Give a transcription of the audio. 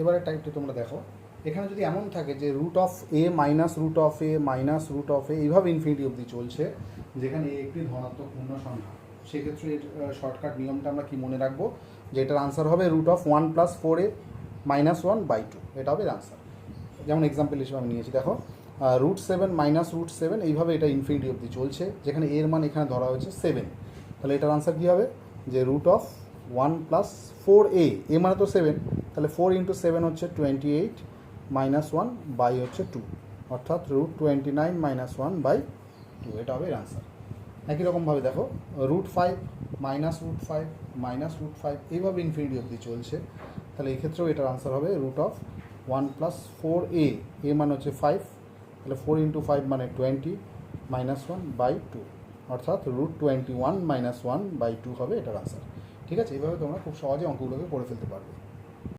এবারে টাইপটা তোমরা দেখো, এখানে যদি এমন থাকে যে root of a minus root of a minus root of a এইভাবে ইনফিনিটি অবধি চলছে, যেখানে এ একটি ধনাত্মক পূর্ণ সংখ্যা, সেক্ষেত্রে এর শর্টকাট নিয়মটা আমরা কি মনে রাখবো, যে এটার আনসার হবে রুট অফ 1+4a -1/2, এটা হবে আনসার। যেমন এক্সাম্পল হিসেবে আমি নিয়েছি, দেখো √7 মাইনাস √7 এইভাবে এটা ইনফিনিটি অবধি চলছে, যেখানে এর মান এখানে ধরা হয়েছে 7, তাহলে এটার আনসার কী হবে, যে রুট অফ 1+4a, এ মানে তো 7, তাহলে 4 × 7 হচ্ছে 28 -1 বাই হচ্ছে 2, অর্থাৎ √29 - 1/2, এটা হবে এর আনসার। একই রকমভাবে দেখো √5 মাইনাস √5 মাইনাস √5 এইভাবে ইনফিনিটি অবধি চলছে, তাহলে এই ক্ষেত্রেও এটার আনসার হবে রুট অফ 1+4a, এ মানে হচ্ছে 5, তাহলে 4 × 5 মানে 20 -1/2, অর্থাৎ √21 - 1/2 হবে এটার আনসার। ঠিক আছে, এইভাবে তোমরা খুব সহজে অঙ্কগুলোকে করে ফেলতে পারবে।